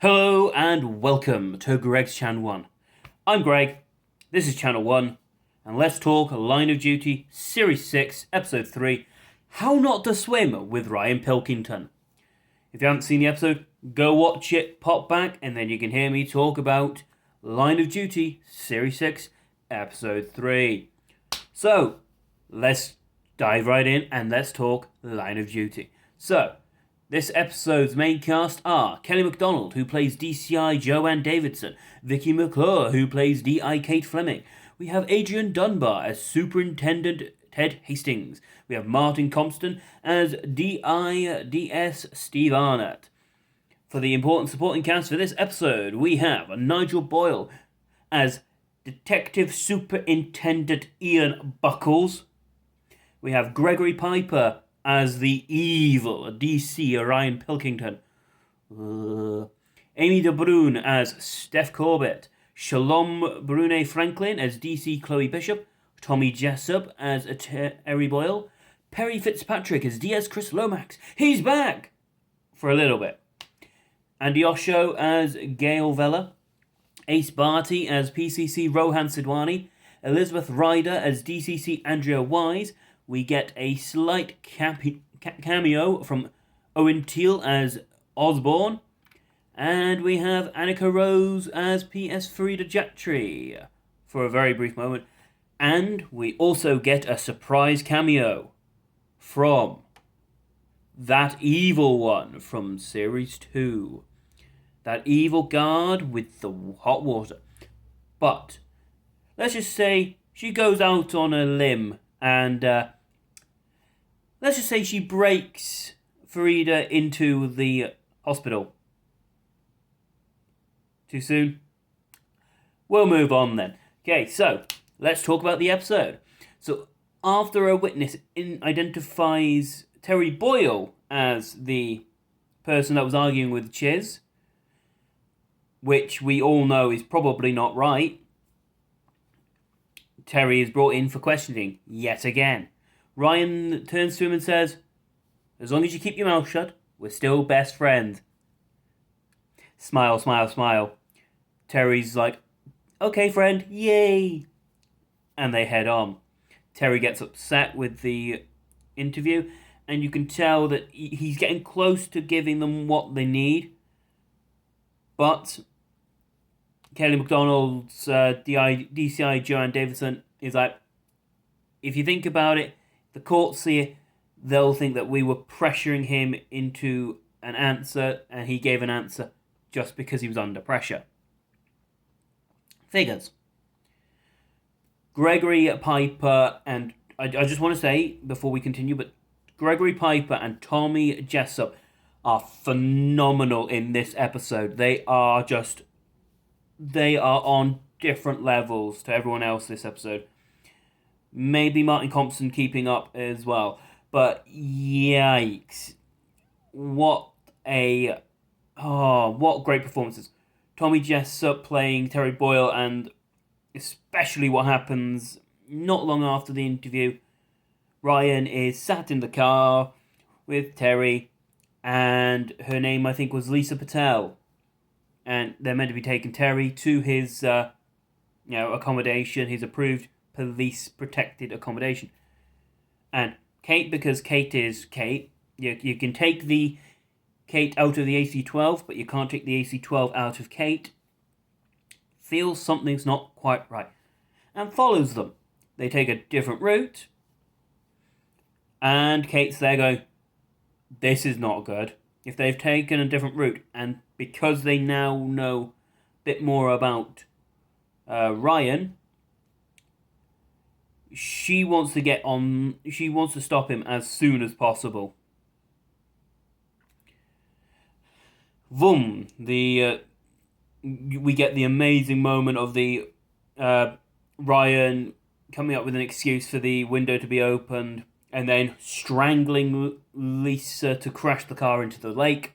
Hello and welcome to Greg's Channel 1. I'm Greg, this is Channel 1, and let's talk Line of Duty Series 6, Episode 3, How Not to Swim with Ryan Pilkington. If you haven't seen the episode, go watch it, pop back, and then you can hear me talk about Line of Duty Series 6, Episode 3. So, let's dive right in and let's talk Line of Duty. So, this episode's main cast are Kelly MacDonald, who plays DCI Joanne Davidson, Vicky McClure, who plays DI Kate Fleming. We have Adrian Dunbar as Superintendent Ted Hastings. We have Martin Compton as DIDS Steve Arnott. For the important supporting cast for this episode, we have Nigel Boyle as Detective Superintendent Ian Buckles. We have Gregory Piper as the evil DC Ryan Pilkington. Amy De Bruyne as Steph Corbett. Shalom Brune Franklin as DC Chloe Bishop. Tommy Jessup as Terry Boyle. Perry Fitzpatrick as DS Chris Lomax. He's back! For a little bit. Andy Osho as Gail Vella. Ace Barty as PCC Rohan Sidwani. Elizabeth Ryder as DCC Andrea Wise. We get a slight cameo from Owen Teal as Osborne. And we have Annika Rose as PS Farida Jatri for a very brief moment. And we also get a surprise cameo from that evil one from Series 2. That evil guard with the hot water. But let's just say she goes out on a limb and let's just say she breaks Farida into the hospital. Too soon? We'll move on then. Okay, so let's talk about the episode. So after a witness identifies Terry Boyle as the person that was arguing with Chiz, which we all know is probably not right, Terry is brought in for questioning yet again. Ryan turns to him and says, "As long as you keep your mouth shut, we're still best friends." Smile, smile, smile. Terry's like, "Okay, friend, yay!" And they head on. Terry gets upset with the interview, and you can tell that he's getting close to giving them what they need. But Kelly MacDonald's DCI Joanne Davidson is like, if you think about it, the courts here, they'll think that we were pressuring him into an answer, and he gave an answer just because he was under pressure. Figures. Gregory Piper and I just want to say before we continue, but Gregory Piper and Tommy Jessup are phenomenal in this episode. They are on different levels to everyone else this episode. Maybe Martin Compton keeping up as well. But yikes. What great performances. Tommy Jessup playing Terry Boyle, and especially what happens not long after the interview. Ryan is sat in the car with Terry, and her name I think was Lisa Patel. And they're meant to be taking Terry to his accommodation, his approved police protected accommodation. And Kate, because Kate is Kate, you can take the Kate out of the AC-12, but you can't take the AC-12 out of Kate, feels something's not quite right, and follows them. They take a different route, and Kate's there going, this is not good. If they've taken a different route, and because they now know a bit more about Ryan, she wants to stop him as soon as possible. Vroom! We get the amazing moment of the Ryan coming up with an excuse for the window to be opened, and then strangling Lisa to crash the car into the lake.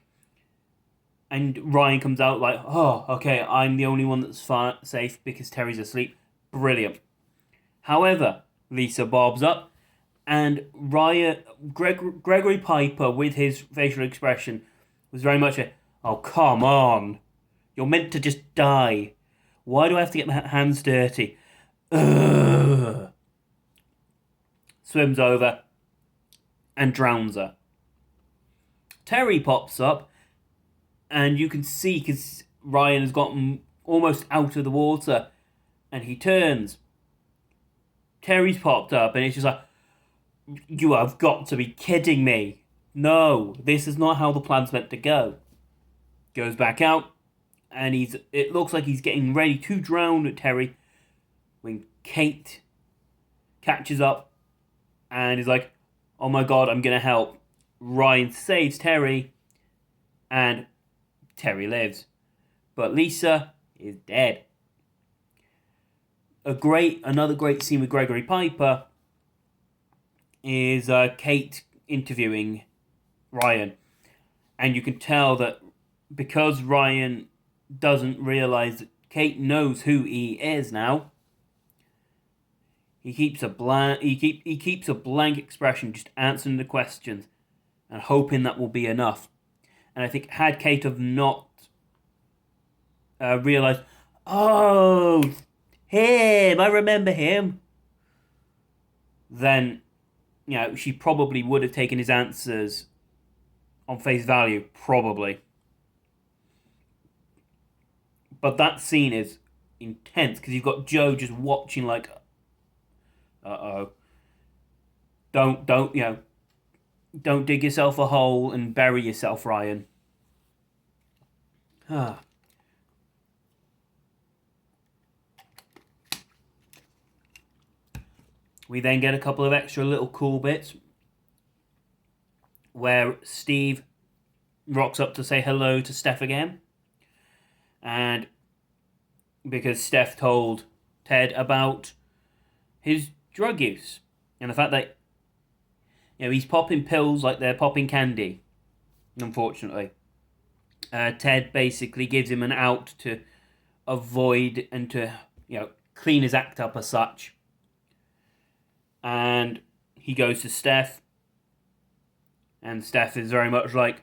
And Ryan comes out like, "Oh, okay, I'm the only one that's safe because Terry's asleep." Brilliant. However, Lisa bobs up, and Gregory Piper, with his facial expression, was very much a, "Oh, come on." You're meant to just die. Why do I have to get my hands dirty? Ugh. Swims over and drowns her. Terry pops up, and you can see, because Ryan has gotten almost out of the water, and he turns. Terry's popped up, and it's just like, you have got to be kidding me. No, this is not how the plan's meant to go. Goes back out, and it looks like he's getting ready to drown Terry when Kate catches up and is like, oh my god, I'm going to help. Ryan saves Terry, and Terry lives. But Lisa is dead. Another great scene with Gregory Piper is Kate interviewing Ryan. And you can tell that because Ryan doesn't realise that Kate knows who he is now, he keeps a blank expression, just answering the questions and hoping that will be enough. And I think had Kate have not realised, oh, him, I remember him, then, she probably would have taken his answers on face value, probably. But that scene is intense, because you've got Joe just watching like, uh-oh. Don't dig yourself a hole and bury yourself, Ryan. We then get a couple of extra little cool bits where Steve rocks up to say hello to Steph again. And because Steph told Ted about his drug use and the fact that he's popping pills like they're popping candy, unfortunately. Ted basically gives him an out to avoid and to clean his act up as such. And he goes to Steph, and Steph is very much like,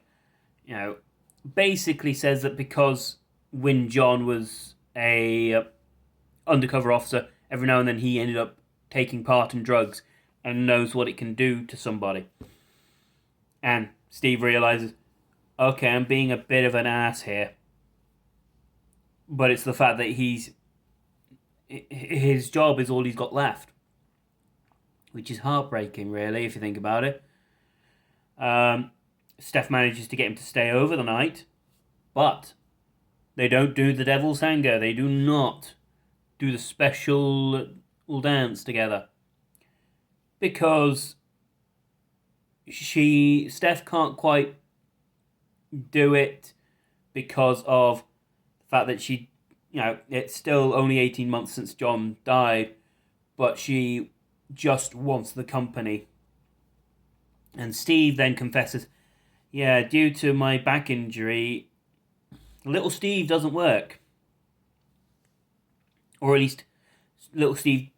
basically says that because when John was a undercover officer, every now and then he ended up taking part in drugs and knows what it can do to somebody. And Steve realizes, okay, I'm being a bit of an ass here. But it's the fact that his job is all he's got left. Which is heartbreaking, really, if you think about it. Steph manages to get him to stay over the night, but they don't do the Devil's Hango. They do not do the special dance together. Because Steph can't quite do it because of the fact that it's still only 18 months since John died, but she just wants the company. And Steve then confesses, due to my back injury, little Steve doesn't work. Or at least little Steve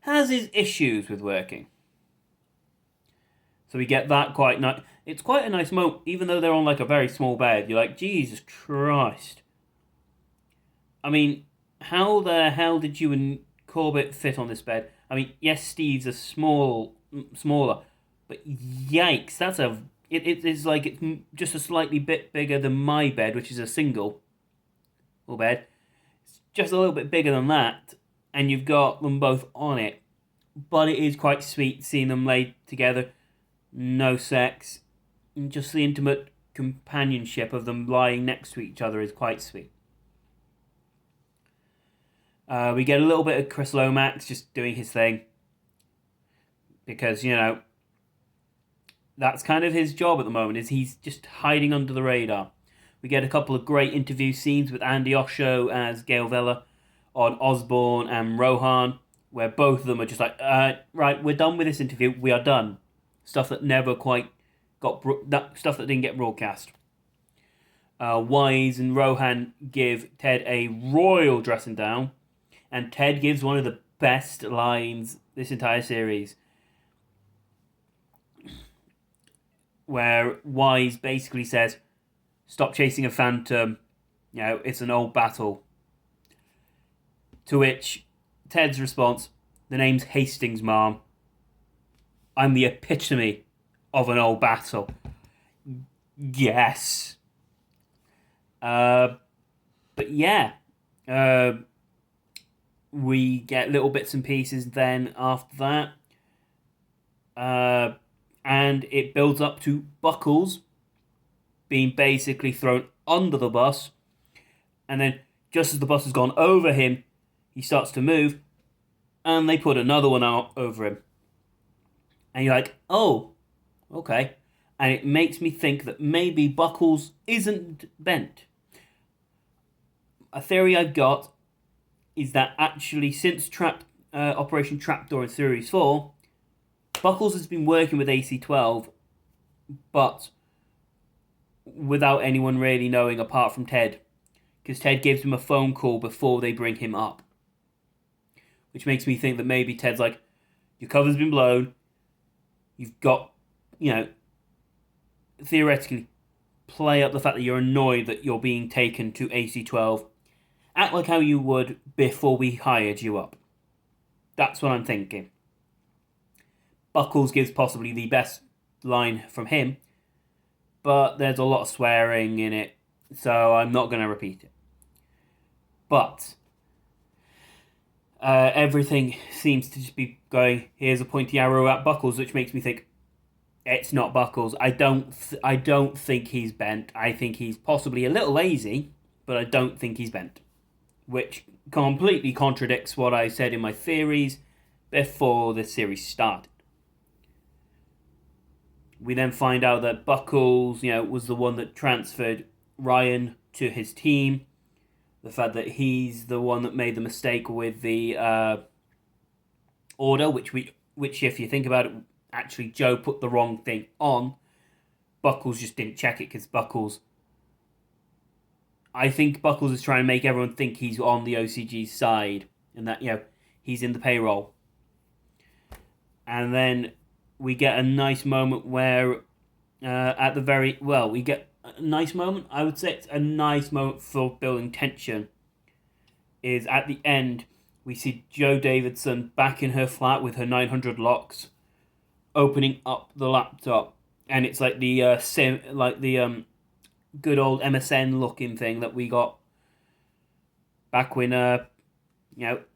has his issues with working. So we get that quite nice. It's quite a nice moment, even though they're on like a very small bed. You're like, Jesus Christ. I mean, how the hell did you and Corbett fit on this bed? I mean, yes, Steve's a smaller, but yikes, it's like it's just a slightly bit bigger than my bed, which is a single bed. It's just a little bit bigger than that, and you've got them both on it. But it is quite sweet seeing them laid together, no sex, and just the intimate companionship of them lying next to each other is quite sweet. We get a little bit of Chris Lomax just doing his thing. Because, that's kind of his job at the moment, is he's just hiding under the radar. We get a couple of great interview scenes with Andy Osho as Gail Vella on Osborne and Rohan, where both of them are just like, right, we're done with this interview, we are done. Stuff that never quite stuff that didn't get broadcast. Wise and Rohan give Ted a royal dressing down, and Ted gives one of the best lines this entire series, where Wise basically says, stop chasing a phantom, it's an old battle. To which Ted's response, the name's Hastings, Mom. I'm the epitome of an old battle. Yes. But yeah. We get little bits and pieces then after that. And it builds up to Buckles being basically thrown under the bus. And then just as the bus has gone over him, he starts to move. And they put another one out over him. And you're like, oh, okay. And it makes me think that maybe Buckles isn't bent. A theory I've got is that actually since Operation Trapdoor in Series 4, Buckles has been working with AC-12, but without anyone really knowing apart from Ted. Because Ted gives him a phone call before they bring him up. Which makes me think that maybe Ted's like, your cover's been blown. You've got, theoretically, play up the fact that you're annoyed that you're being taken to AC-12. Act like how you would before we hired you up. That's what I'm thinking. Buckles gives possibly the best line from him, but there's a lot of swearing in it, so I'm not going to repeat it. But everything seems to just be going, here's a pointy arrow at Buckles, which makes me think it's not Buckles. I don't think he's bent. I think he's possibly a little lazy, but I don't think he's bent. Which completely contradicts what I said in my theories before the series started. We then find out that Buckles, was the one that transferred Ryan to his team. The fact that he's the one that made the mistake with the order, which if you think about it, actually Joe put the wrong thing on. Buckles just didn't check it because I think Buckles is trying to make everyone think he's on the OCG's side and that, he's in the payroll. And then we get a nice moment where we get a nice moment. I would say it's a nice moment for building tension. Is at the end, we see Joe Davidson back in her flat with her 900 locks, opening up the laptop. And it's like the good old MSN looking thing that we got back when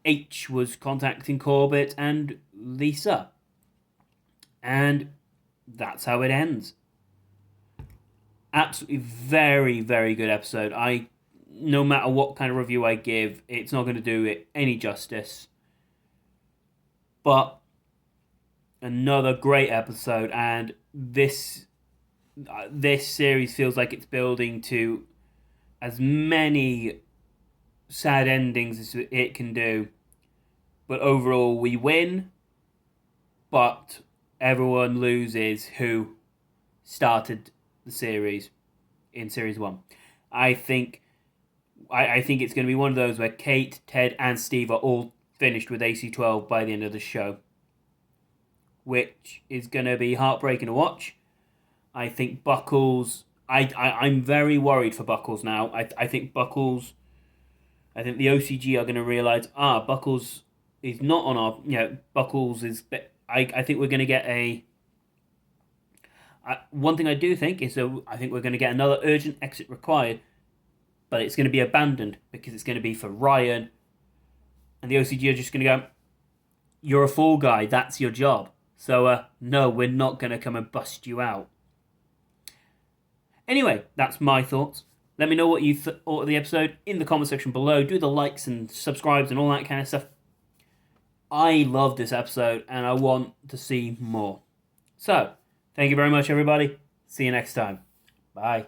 H was contacting Corbett and Lisa. And that's how it ends. Absolutely very, very good episode. No matter what kind of review I give, it's not going to do it any justice. But another great episode, and this series feels like it's building to as many sad endings as it can do. But overall, we win, but everyone loses who started the series in Series 1. I think it's going to be one of those where Kate, Ted, and Steve are all finished with AC-12 by the end of the show, which is going to be heartbreaking to watch. I think Buckles... I'm very worried for Buckles now. I think the OCG are going to realise, Buckles is not on our... Buckles is... I think we're going to get a... one thing I do think is that I think we're going to get another urgent exit required, but it's going to be abandoned because it's going to be for Ryan, and the OCG are just going to go, you're a fall guy, that's your job. So, no, we're not going to come and bust you out. Anyway, that's my thoughts. Let me know what you thought of the episode in the comment section below. Do the likes and subscribes and all that kind of stuff. I love this episode and I want to see more. So, thank you very much, everybody. See you next time. Bye.